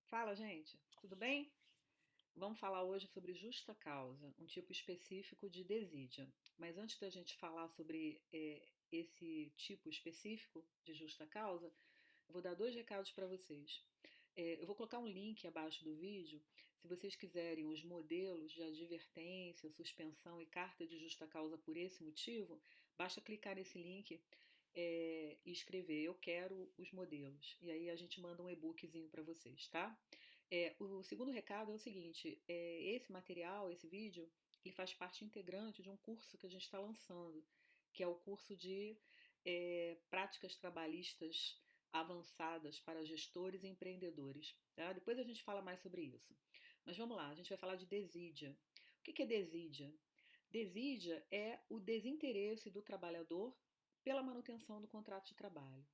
Fala, gente, tudo bem? Vamos falar hoje sobre justa causa, um tipo específico de desídia. Mas antes da gente falar sobre esse tipo específico de justa causa, eu vou dar dois recados para vocês. Eu vou colocar um link abaixo do vídeo. Se vocês quiserem os modelos de advertência, suspensão e carta de justa causa por esse motivo, basta clicar nesse link e escrever eu quero os modelos. E aí a gente manda um e-bookzinho para vocês, tá? O segundo recado é o seguinte: esse material, esse vídeo, ele faz parte integrante de um curso que a gente está lançando, que é o curso de práticas trabalhistas avançadas para gestores e empreendedores. Tá? Depois a gente fala mais sobre isso. Mas vamos lá, a gente vai falar de desídia. O que é desídia? Desídia é o desinteresse do trabalhador pela manutenção do contrato de trabalho.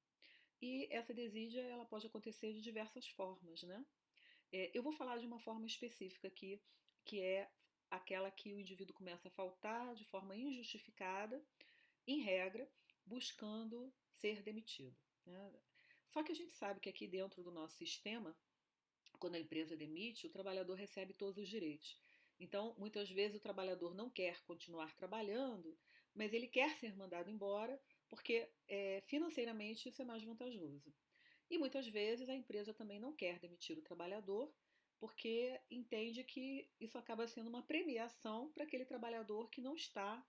E essa desídia ela pode acontecer de diversas formas, né? Eu vou falar de uma forma específica aqui, que é aquela que o indivíduo começa a faltar de forma injustificada, em regra, buscando ser demitido, né? Só que a gente sabe que aqui dentro do nosso sistema, quando a empresa demite, o trabalhador recebe todos os direitos. Então, muitas vezes o trabalhador não quer continuar trabalhando, mas ele quer ser mandado embora porque financeiramente isso é mais vantajoso. E muitas vezes a empresa também não quer demitir o trabalhador porque entende que isso acaba sendo uma premiação para aquele trabalhador que não está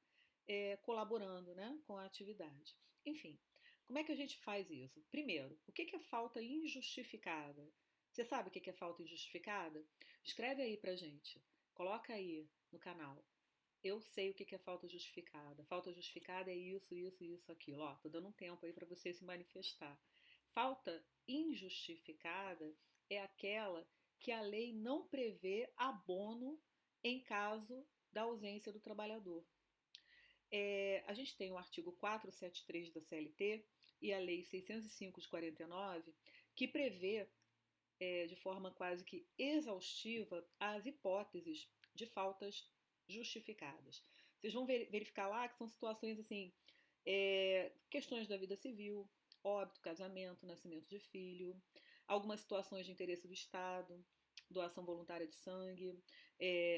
colaborando, né, com a atividade. Enfim, como é que a gente faz isso? Primeiro, o que é falta injustificada? Você sabe o que é falta injustificada? Escreve aí pra gente, coloca aí no canal. Eu sei o que é falta justificada. Falta justificada é isso, isso, isso, aquilo. Ó, tô dando um tempo aí para você se manifestar. Falta injustificada é aquela que a lei não prevê abono em caso da ausência do trabalhador. A gente tem o artigo 473 da CLT e a Lei 605 de 49, que prevê, de forma quase que exaustiva, as hipóteses de faltas justificadas. Vocês vão verificar lá que são situações assim, questões da vida civil, óbito, casamento, nascimento de filho, algumas situações de interesse do Estado, doação voluntária de sangue,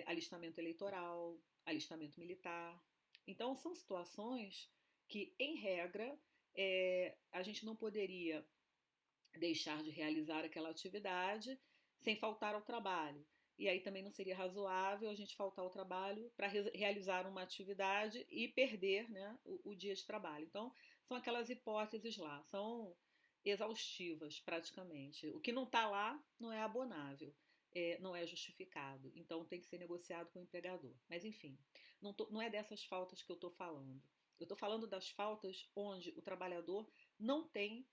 alistamento eleitoral, alistamento militar. Então, são situações que, em regra, a gente não poderia deixar de realizar aquela atividade sem faltar ao trabalho. E aí também não seria razoável a gente faltar ao trabalho para realizar uma atividade e perder, né, o dia de trabalho. Então, são aquelas hipóteses lá, são exaustivas praticamente. O que não está lá não é abonável. Não é justificado, então tem que ser negociado com o empregador. Mas enfim, não é dessas faltas que eu estou falando. Eu estou falando das faltas onde o trabalhador não tem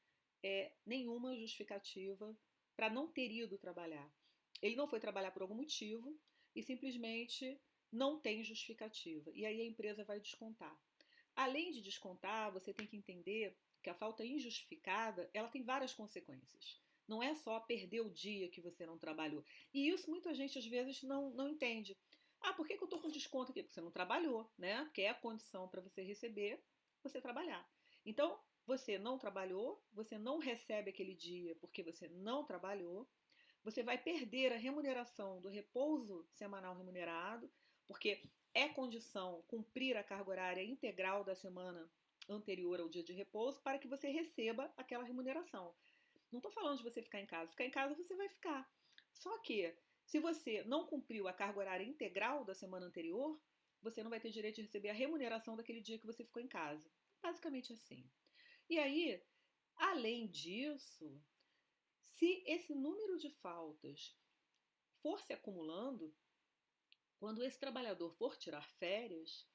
nenhuma justificativa para não ter ido trabalhar. Ele não foi trabalhar por algum motivo e simplesmente não tem justificativa. E aí a empresa vai descontar. Além de descontar, você tem que entender que a falta injustificada ela tem várias consequências. Não é só perder o dia que você não trabalhou. E isso muita gente às vezes não entende. Ah, por que eu estou com desconto aqui? Porque você não trabalhou, né? Porque é a condição para você receber, você trabalhar. Então, você não trabalhou, você não recebe aquele dia porque você não trabalhou, você vai perder a remuneração do repouso semanal remunerado, porque é condição cumprir a carga horária integral da semana anterior ao dia de repouso para que você receba aquela remuneração. Não estou falando de você ficar em casa. Ficar em casa você vai ficar. Só que, se você não cumpriu a carga horária integral da semana anterior, você não vai ter direito de receber a remuneração daquele dia que você ficou em casa. Basicamente assim. E aí, além disso, se esse número de faltas for se acumulando, quando esse trabalhador for tirar férias,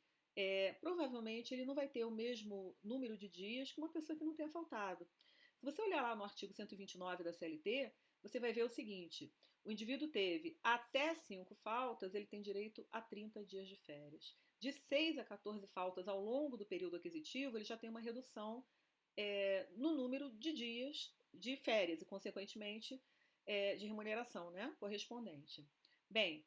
provavelmente ele não vai ter o mesmo número de dias que uma pessoa que não tenha faltado. Se você olhar lá no artigo 129 da CLT, você vai ver o seguinte: o indivíduo teve até 5 faltas, ele tem direito a 30 dias de férias. De 6 a 14 faltas ao longo do período aquisitivo, ele já tem uma redução no número de dias de férias e, consequentemente, de remuneração, né, correspondente. Bem,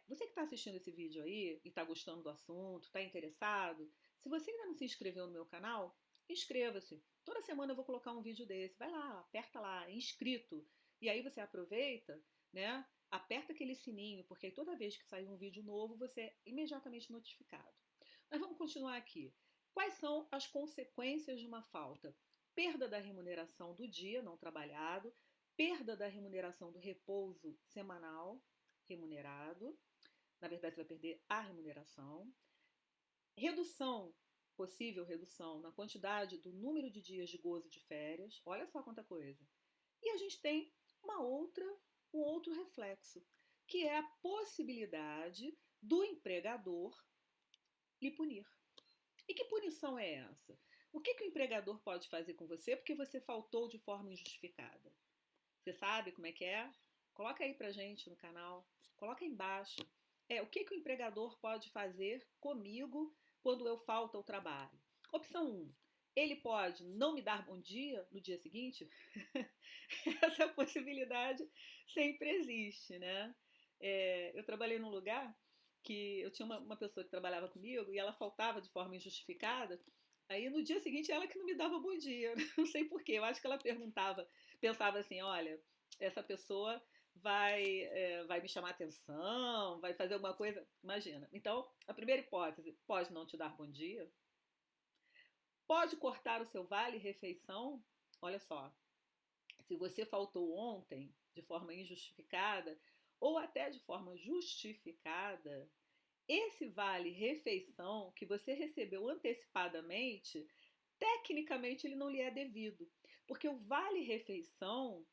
você que está assistindo esse vídeo aí e está gostando do assunto, está interessado, se você ainda não se inscreveu no meu canal, inscreva-se. Toda semana eu vou colocar um vídeo desse. Vai lá, aperta lá, inscrito. E aí você aproveita, né? Aperta aquele sininho, porque toda vez que sair um vídeo novo, você é imediatamente notificado. Mas vamos continuar aqui. Quais são as consequências de uma falta? Perda da remuneração do dia não trabalhado, perda da remuneração do repouso semanal remunerado. Na verdade, você vai perder a remuneração. Redução, possível redução na quantidade do número de dias de gozo de férias. Olha só quanta coisa. E a gente tem um outro reflexo, que é a possibilidade do empregador lhe punir. E que punição é essa? O que o empregador pode fazer com você porque você faltou de forma injustificada? Você sabe como é que é? Coloca aí pra gente no canal, coloca aí embaixo. O que o empregador pode fazer comigo quando eu falto ao trabalho? Opção 1. Ele pode não me dar bom dia no dia seguinte? Essa possibilidade sempre existe, né? Eu trabalhei num lugar que eu tinha uma pessoa que trabalhava comigo e ela faltava de forma injustificada. Aí no dia seguinte ela que não me dava bom dia, não sei porquê. Eu acho que ela pensava assim, olha, essa pessoa vai me chamar atenção, vai fazer alguma coisa. Imagina. Então, a primeira hipótese, pode não te dar bom dia, pode cortar o seu vale-refeição. Olha só, se você faltou ontem de forma injustificada ou até de forma justificada, esse vale-refeição que você recebeu antecipadamente, tecnicamente ele não lhe é devido, porque o vale-refeição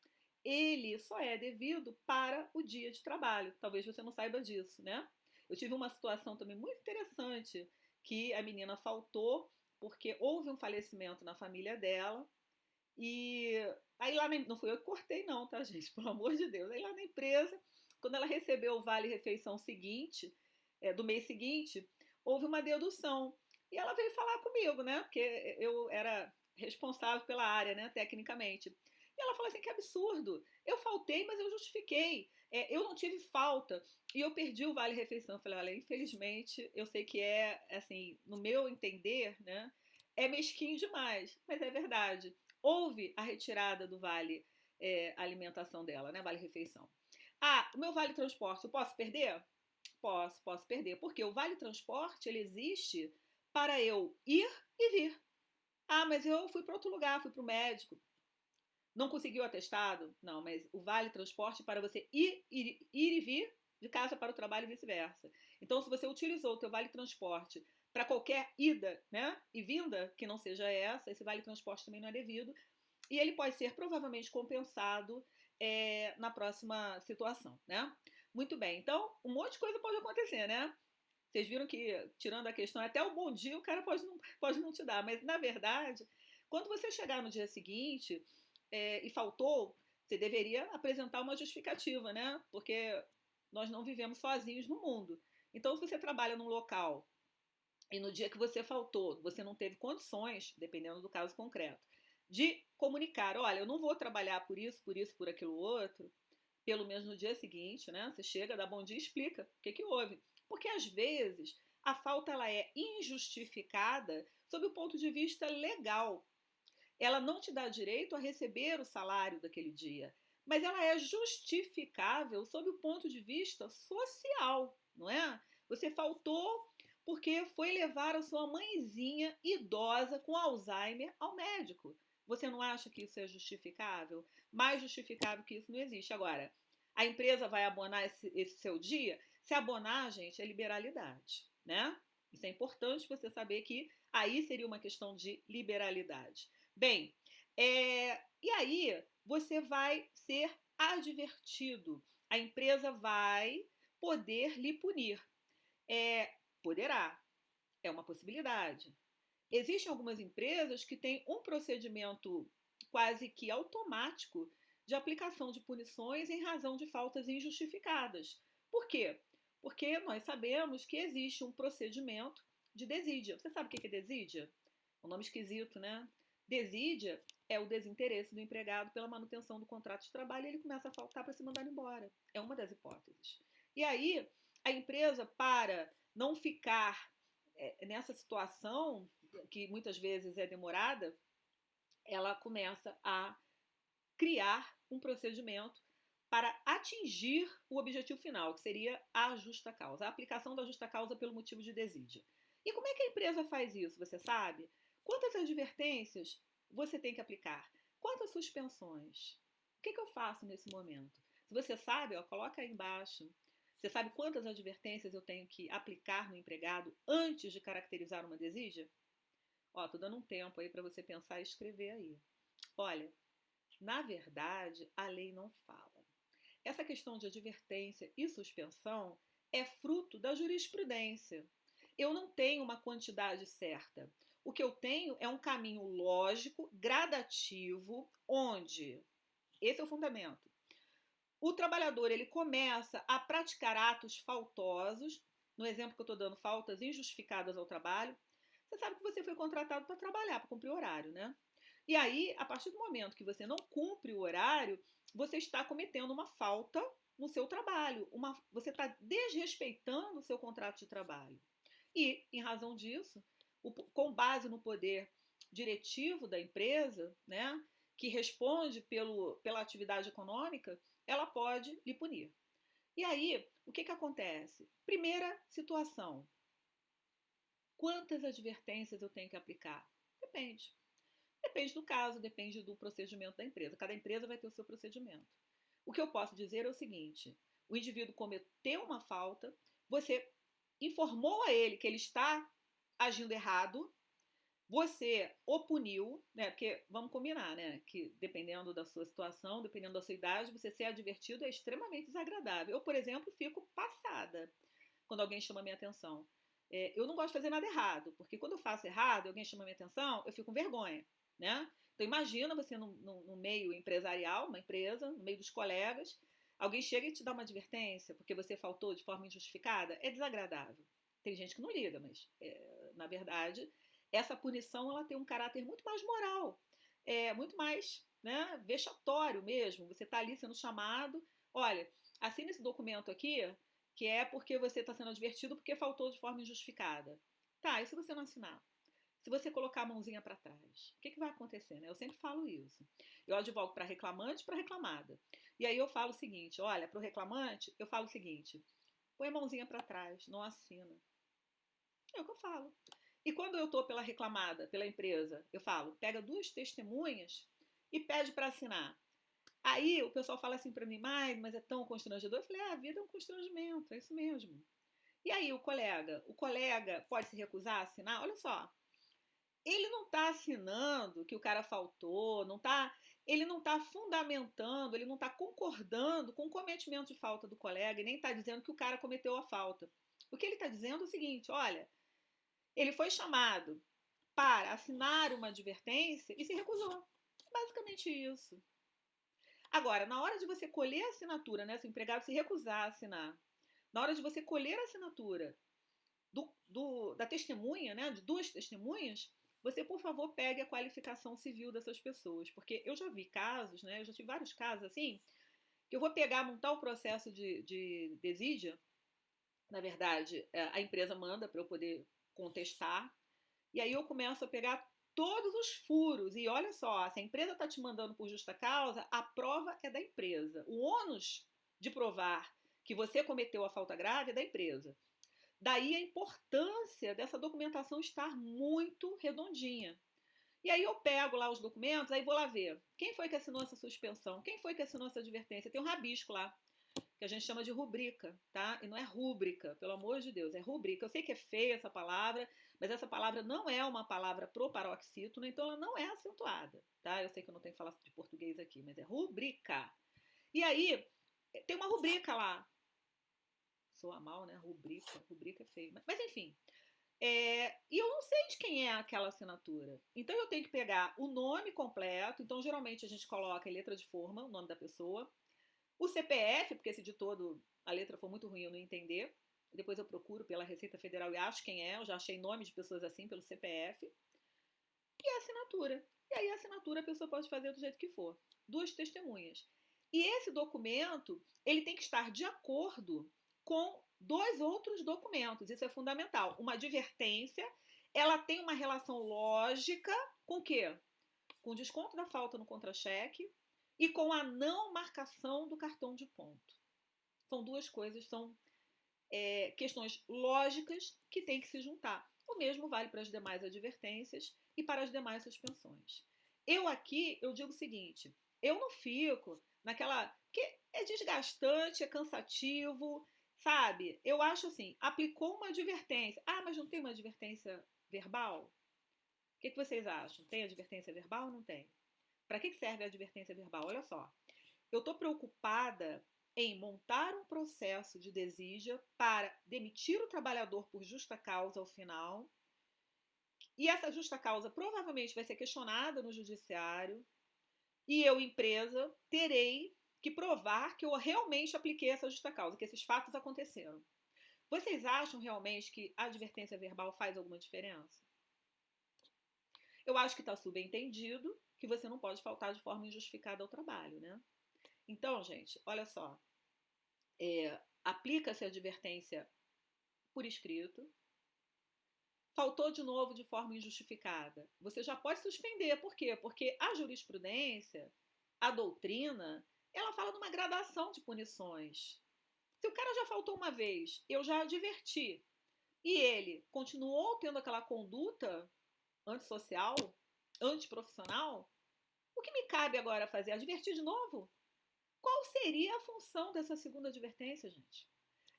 ele só é devido para o dia de trabalho. Talvez você não saiba disso, né? Eu tive uma situação também muito interessante que a menina faltou porque houve um falecimento na família dela e aí lá não fui eu que cortei não, tá, gente? Pelo amor de Deus. Aí lá na empresa, quando ela recebeu o vale-refeição seguinte, do mês seguinte, houve uma dedução. E ela veio falar comigo, né? Porque eu era responsável pela área, né, tecnicamente. E ela falou assim, que absurdo. Eu faltei, mas eu justifiquei. Eu não tive falta. E eu perdi o vale-refeição. Eu falei, olha, infelizmente, eu sei que assim, no meu entender, né, é mesquinho demais. Mas é verdade. Houve a retirada do vale alimentação dela, né? Vale refeição. Ah, o meu vale transporte, eu posso perder? Posso perder. Porque o vale transporte ele existe para eu ir e vir. Ah, mas eu fui para outro lugar, fui para o médico. Não conseguiu atestado? Não, mas o vale transporte para você ir e vir de casa para o trabalho e vice-versa. Então, se você utilizou o teu vale transporte para qualquer ida, né, e vinda que não seja essa, esse vale transporte também não é devido e ele pode ser provavelmente compensado na próxima situação, né? Muito bem, então um monte de coisa pode acontecer, né? Vocês viram que, tirando a questão, até o bom dia o cara pode não te dar, mas na verdade, quando você chegar no dia seguinte e faltou, você deveria apresentar uma justificativa, né? Porque nós não vivemos sozinhos no mundo. Então, se você trabalha num local e no dia que você faltou, você não teve condições, dependendo do caso concreto, de comunicar, olha, eu não vou trabalhar por isso, por aquilo outro, pelo menos no dia seguinte, né? Você chega, dá bom dia e explica o que houve. Porque às vezes a falta ela é injustificada sob o ponto de vista legal. Ela não te dá direito a receber o salário daquele dia, mas ela é justificável sob o ponto de vista social, não é? Você faltou porque foi levar a sua mãezinha idosa com Alzheimer ao médico. Você não acha que isso é justificável? Mais justificável que isso não existe. Agora, a empresa vai abonar esse seu dia? Se abonar, gente, é liberalidade, né? Isso é importante você saber que aí seria uma questão de liberalidade. Bem, e aí você vai ser advertido. A empresa vai poder lhe punir. Poderá, é uma possibilidade. Existem algumas empresas que têm um procedimento quase que automático de aplicação de punições em razão de faltas injustificadas. Por quê? Porque nós sabemos que existe um procedimento de desídia. Você sabe o que é desídia? Um nome esquisito, né? Desídia é o desinteresse do empregado pela manutenção do contrato de trabalho e ele começa a faltar para ser mandado embora. É uma das hipóteses. E aí, a empresa, para não ficar nessa situação, que muitas vezes é demorada, ela começa a criar um procedimento para atingir o objetivo final, que seria a justa causa, a aplicação da justa causa pelo motivo de desídia. E como é que a empresa faz isso, você sabe? Quantas advertências você tem que aplicar? Quantas suspensões? O que eu faço nesse momento? Se você sabe, ó, coloca aí embaixo. Você sabe quantas advertências eu tenho que aplicar no empregado antes de caracterizar uma desídia? Ó, tô dando um tempo aí para você pensar e escrever aí. Olha, na verdade, a lei não fala. Essa questão de advertência e suspensão é fruto da jurisprudência. Eu não tenho uma quantidade certa. O que eu tenho é um caminho lógico, gradativo, onde, esse é o fundamento, o trabalhador ele começa a praticar atos faltosos, no exemplo que eu estou dando, faltas injustificadas ao trabalho. Você sabe que você foi contratado para trabalhar, para cumprir o horário, né? E aí, a partir do momento que você não cumpre o horário, você está cometendo uma falta no seu trabalho. Você está desrespeitando o seu contrato de trabalho. E, em razão disso, com base no poder diretivo da empresa, né, que responde pela atividade econômica, ela pode lhe punir. E aí, o que acontece? Primeira situação. Quantas advertências eu tenho que aplicar? Depende. Depende do caso, depende do procedimento da empresa. Cada empresa vai ter o seu procedimento. O que eu posso dizer é o seguinte: o indivíduo cometeu uma falta, você informou a ele que ele está agindo errado, você o puniu, né? Porque vamos combinar, né? Que dependendo da sua situação, dependendo da sua idade, você ser advertido é extremamente desagradável. Eu, por exemplo, fico passada quando alguém chama minha atenção. Eu não gosto de fazer nada errado, porque quando eu faço errado, alguém chama minha atenção, eu fico com vergonha, né? Então imagina você no meio empresarial, uma empresa, no meio dos colegas, alguém chega e te dá uma advertência porque você faltou de forma injustificada, é desagradável. Tem gente que não liga, mas na verdade essa punição ela tem um caráter muito mais moral, muito mais, né, vexatório mesmo. Você está ali sendo chamado, olha, assina esse documento aqui, que é porque você está sendo advertido porque faltou de forma injustificada. Tá, e se você não assinar? Se você colocar a mãozinha para trás, o que vai acontecer? Né? Eu sempre falo isso. Eu advogo para reclamante e para reclamada. E aí eu falo o seguinte, olha, para o reclamante, eu falo o seguinte, põe a mãozinha para trás, não assina. É o que eu falo. E quando eu estou pela reclamada, pela empresa, eu falo, pega duas testemunhas e pede para assinar. Aí o pessoal fala assim para mim, mas é tão constrangedor. Eu falei, a vida é um constrangimento, é isso mesmo. E aí o colega pode se recusar a assinar? Olha só, ele não está assinando que o cara faltou, ele não está fundamentando, ele não está concordando com o cometimento de falta do colega e nem está dizendo que o cara cometeu a falta. O que ele está dizendo é o seguinte, olha, ele foi chamado para assinar uma advertência e se recusou. Basicamente isso. Agora, na hora de você colher a assinatura, né, se o empregado se recusar a assinar, na hora de você colher a assinatura da testemunha, né, de duas testemunhas, você, por favor, pegue a qualificação civil dessas pessoas. Porque eu já vi casos, né, eu já tive vários casos assim, que eu vou pegar, montar o processo de desídia, na verdade, a empresa manda para eu poder contestar, e aí eu começo a pegar todos os furos. E olha só, se a empresa está te mandando por justa causa, a prova é da empresa. O ônus de provar que você cometeu a falta grave é da empresa. Daí a importância dessa documentação estar muito redondinha. E aí eu pego lá os documentos, aí vou lá ver quem foi que assinou essa suspensão, quem foi que assinou essa advertência. Tem um rabisco lá, que a gente chama de rubrica, tá? E não é rúbrica, pelo amor de Deus, é rubrica. Eu sei que é feia essa palavra, mas essa palavra não é uma palavra proparoxítono, então ela não é acentuada, tá? Eu sei que eu não tenho que falar de português aqui, mas é rubrica. E aí, tem uma rubrica lá. Soa mal, né? Rubrica é feio. Mas enfim, e eu não sei de quem é aquela assinatura. Então eu tenho que pegar o nome completo. Então, geralmente, a gente coloca em letra de forma, o nome da pessoa. O CPF, porque se de todo a letra for muito ruim eu não entender. Depois eu procuro pela Receita Federal e acho quem é. Eu já achei nomes de pessoas assim pelo CPF. E a assinatura. E aí a assinatura a pessoa pode fazer do jeito que for. Duas testemunhas. E esse documento, ele tem que estar de acordo com dois outros documentos. Isso é fundamental. Uma advertência, ela tem uma relação lógica com o quê? Com o desconto da falta no contra-cheque e com a não marcação do cartão de ponto. São duas coisas, são questões lógicas que têm que se juntar. O mesmo vale para as demais advertências e para as demais suspensões. Eu digo o seguinte, eu não fico naquela... que é desgastante, é cansativo, sabe? Eu acho assim, aplicou uma advertência. Ah, mas não tem uma advertência verbal? O que vocês acham? Tem advertência verbal ou não tem? Para que serve a advertência verbal? Olha só, eu estou preocupada em montar um processo de desídia para demitir o trabalhador por justa causa ao final, e essa justa causa provavelmente vai ser questionada no judiciário, e eu, empresa, terei que provar que eu realmente apliquei essa justa causa, que esses fatos aconteceram. Vocês acham realmente que a advertência verbal faz alguma diferença? Eu acho que está subentendido que você não pode faltar de forma injustificada ao trabalho, né? Então, gente, olha só. Aplica-se a advertência por escrito. Faltou de novo de forma injustificada. Você já pode suspender. Por quê? Porque a jurisprudência, a doutrina, ela fala de uma gradação de punições. Se o cara já faltou uma vez, eu já adverti, e ele continuou tendo aquela conduta antissocial, antiprofissional, o que me cabe agora fazer? Advertir de novo? Qual seria a função dessa segunda advertência, gente?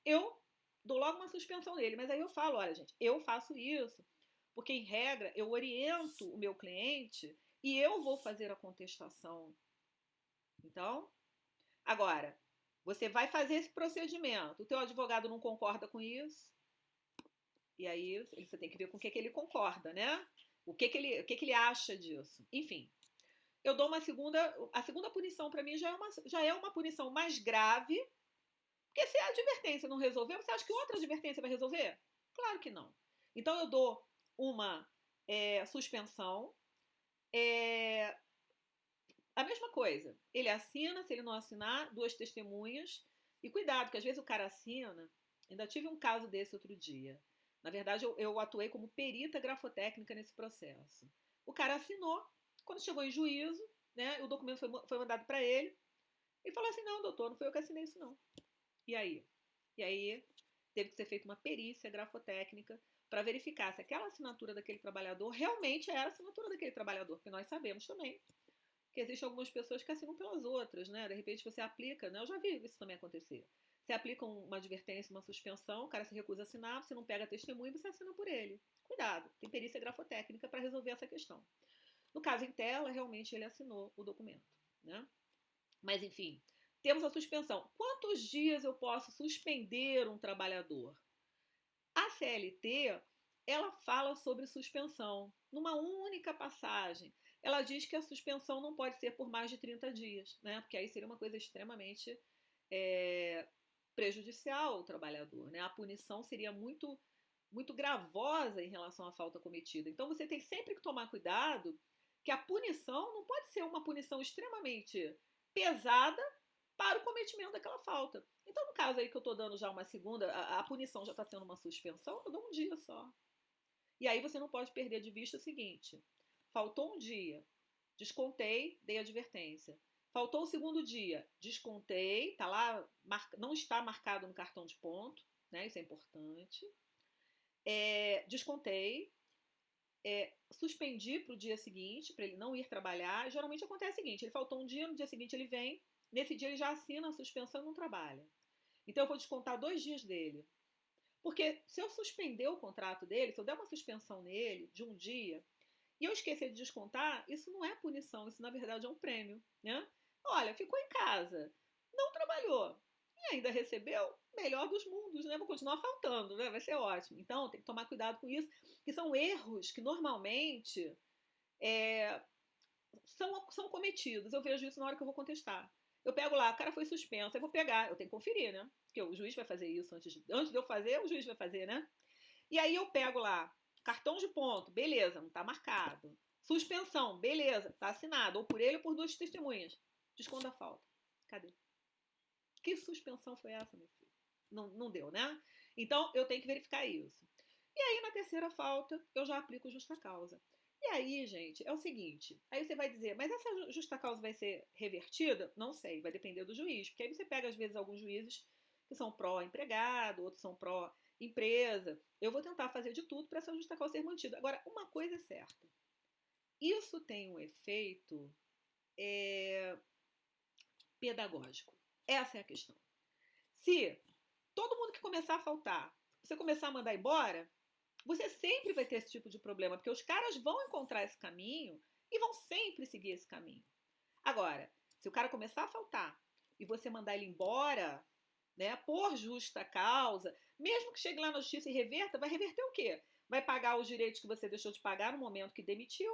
Eu dou logo uma suspensão nele, mas aí eu falo, olha, gente, eu faço isso porque, em regra, eu oriento o meu cliente e eu vou fazer a contestação. Então, agora, você vai fazer esse procedimento, o teu advogado não concorda com isso, e aí você tem que ver com o que ele concorda, né? O que ele acha disso. Enfim, eu dou uma segunda... A segunda punição, para mim, já é uma punição mais grave, porque se a advertência não resolver, você acha que outra advertência vai resolver? Claro que não. Então, eu dou uma suspensão. A mesma coisa. Ele assina, se ele não assinar, duas testemunhas. E cuidado, que às vezes o cara assina. Ainda tive um caso desse outro dia. Na verdade, eu atuei como perita grafotécnica nesse processo. O cara assinou. Quando chegou em juízo, né, o documento foi mandado para ele. Ele falou assim, não, doutor, não foi eu que assinei isso, não. E aí? E aí teve que ser feita uma perícia grafotécnica para verificar se aquela assinatura daquele trabalhador realmente era a assinatura daquele trabalhador, porque nós sabemos também que existem algumas pessoas que assinam pelas outras, né? De repente você aplica, né? Eu já vi isso também acontecer. Você aplica uma advertência, uma suspensão, o cara se recusa a assinar, você não pega testemunho e você assina por ele. Cuidado, tem perícia grafotécnica para resolver essa questão. No caso em tela, realmente ele assinou o documento, né? Mas enfim, temos a suspensão. Quantos dias eu posso suspender um trabalhador? A CLT, ela fala sobre suspensão. Numa única passagem, ela diz que a suspensão não pode ser por mais de 30 dias, né? Porque aí seria uma coisa extremamente prejudicial ao trabalhador, né? A punição seria muito, muito gravosa em relação à falta cometida. Então você tem sempre que tomar cuidado que a punição não pode ser uma punição extremamente pesada para o cometimento daquela falta. Então, no caso aí que eu estou dando já uma segunda, a punição já está sendo uma suspensão, eu dou um dia só. E aí você não pode perder de vista o seguinte: faltou um dia, descontei, dei advertência. Faltou o segundo dia, descontei, tá lá, não está marcado no cartão de ponto, né? Isso é importante. Descontei, suspendi para o dia seguinte, para ele não ir trabalhar. Geralmente acontece o seguinte: ele faltou um dia, no dia seguinte ele vem, nesse dia ele já assina a suspensão e não trabalha. Então eu vou descontar 2 dias dele. Porque se eu suspender o contrato dele, se eu der uma suspensão nele de um dia, e eu esquecer de descontar, isso não é punição, isso na verdade é um prêmio, né? Olha, ficou em casa, não trabalhou e ainda recebeu, melhor dos mundos, né? Vou continuar faltando, né? Vai ser ótimo. Então tem que tomar cuidado com isso, que são erros que normalmente são cometidos. Eu vejo isso na hora que eu vou contestar. Eu pego lá, o cara foi suspenso, eu vou pegar, eu tenho que conferir, né? Porque o juiz vai fazer isso antes de eu fazer, o juiz vai fazer, né? E aí eu pego lá, cartão de ponto, beleza, não tá marcado. Suspensão, beleza, tá assinado, ou por ele ou por 2 testemunhas. Desconta a falta. Cadê? Que suspensão foi essa, meu filho? Não deu, né? Então eu tenho que verificar isso. E aí na terceira falta eu já aplico justa causa. E aí, gente, é o seguinte, aí você vai dizer, mas essa justa causa vai ser revertida? Não sei, vai depender do juiz, porque aí você pega, às vezes, alguns juízes que são pró-empregado, outros são pró-empresa. Eu vou tentar fazer de tudo para essa justa causa ser mantida. Agora, uma coisa é certa, isso tem um efeito pedagógico. Essa é a questão. Se todo mundo que começar a faltar, você começar a mandar embora, você sempre vai ter esse tipo de problema, porque os caras vão encontrar esse caminho e vão sempre seguir esse caminho. Agora, se o cara começar a faltar e você mandar ele embora, né, por justa causa, mesmo que chegue lá na justiça e reverta, vai reverter o quê? Vai pagar os direitos que você deixou de pagar no momento que demitiu,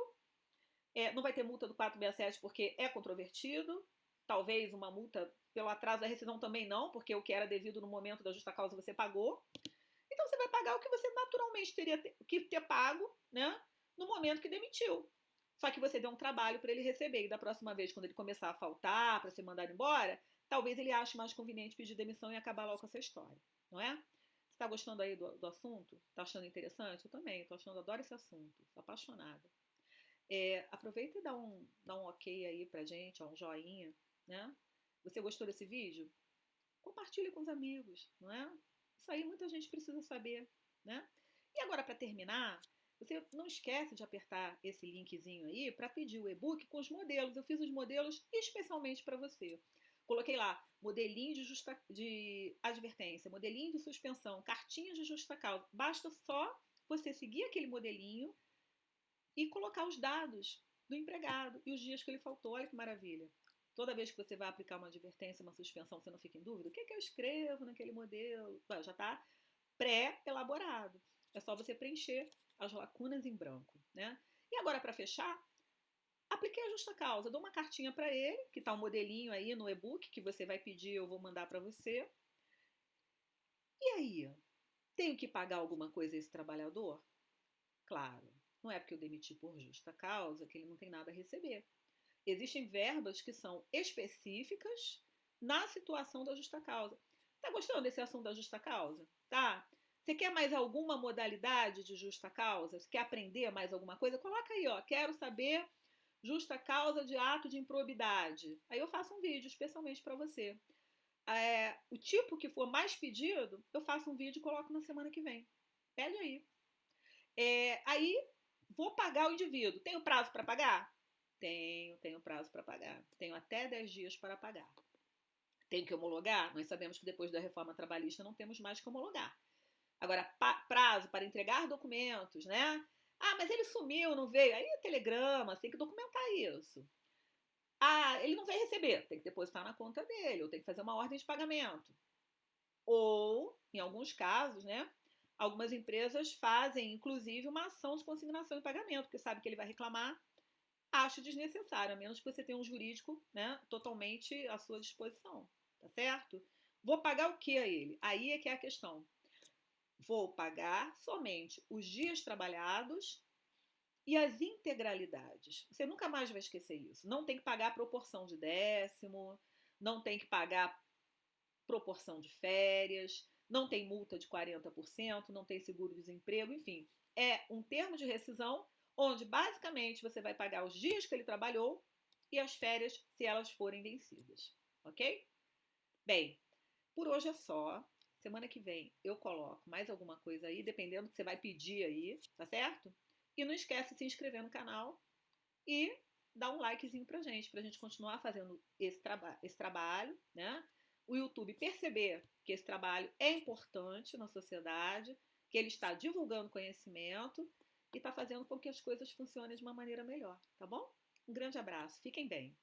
não vai ter multa do 467 porque é controvertido, talvez uma multa pelo atraso da rescisão também não, porque o que era devido no momento da justa causa você pagou. Então você vai pagar o que você naturalmente teria que ter pago, né, no momento que demitiu. Só que você deu um trabalho para ele receber. E da próxima vez, quando ele começar a faltar, para ser mandado embora, talvez ele ache mais conveniente pedir demissão e acabar logo com essa história. Não é? Você está gostando aí do assunto? Está achando interessante? Eu também. Estou achando, adoro esse assunto. Estou apaixonada. Aproveita e dá um ok aí pra gente, ó, um joinha, né? Você gostou desse vídeo? Compartilhe com os amigos, não é? Isso aí muita gente precisa saber, né? E agora, para terminar, você não esquece de apertar esse linkzinho aí para pedir o e-book com os modelos. Eu fiz os modelos especialmente para você. Coloquei lá modelinho de advertência, modelinho de suspensão, cartinhas de justa causa. Basta só você seguir aquele modelinho e colocar os dados do empregado e os dias que ele faltou. Olha que maravilha. Toda vez que você vai aplicar uma advertência, uma suspensão, você não fica em dúvida? O que é que eu escrevo naquele modelo? Já está pré-elaborado. É só você preencher as lacunas em branco, né? E agora, para fechar, apliquei a justa causa. Dou uma cartinha para ele, que está um modelinho aí no e-book que você vai pedir, eu vou mandar para você. E aí? Tenho que pagar alguma coisa a esse trabalhador? Claro, não é porque eu demiti por justa causa que ele não tem nada a receber. Existem verbas que são específicas na situação da justa causa. Tá gostando desse assunto da justa causa? Tá? Você quer mais alguma modalidade de justa causa? Você quer aprender mais alguma coisa? Coloca aí, ó. Quero saber justa causa de ato de improbidade. Aí eu faço um vídeo especialmente para você. O tipo que for mais pedido, eu faço um vídeo e coloco na semana que vem. Pede aí. Aí vou pagar o indivíduo. Tenho prazo para pagar? Tenho prazo para pagar. Tenho até 10 dias para pagar. Tenho que homologar? Nós sabemos que depois da reforma trabalhista não temos mais que homologar. Agora, prazo para entregar documentos, né? Ah, mas ele sumiu, não veio. Aí é telegrama, você tem que documentar isso. Ah, ele não vai receber, tem que depositar na conta dele, ou tem que fazer uma ordem de pagamento. Ou, em alguns casos, né? Algumas empresas fazem, inclusive, uma ação de consignação e pagamento, porque sabe que ele vai reclamar. Acho desnecessário, a menos que você tenha um jurídico, né, totalmente à sua disposição, tá certo? Vou pagar o que a ele? Aí é que é a questão. Vou pagar somente os dias trabalhados e as integralidades. Você nunca mais vai esquecer isso. Não tem que pagar proporção de décimo, não tem que pagar proporção de férias, não tem multa de 40%, não tem seguro-desemprego, enfim. É um termo de rescisão onde basicamente você vai pagar os dias que ele trabalhou e as férias se elas forem vencidas, ok? Bem, por hoje é só. Semana que vem eu coloco mais alguma coisa aí, dependendo do que você vai pedir aí, tá certo? E não esquece de se inscrever no canal e dar um likezinho pra gente continuar fazendo esse trabalho, né? O YouTube perceber que esse trabalho é importante na sociedade, que ele está divulgando conhecimento e está fazendo com que as coisas funcionem de uma maneira melhor, tá bom? Um grande abraço, fiquem bem.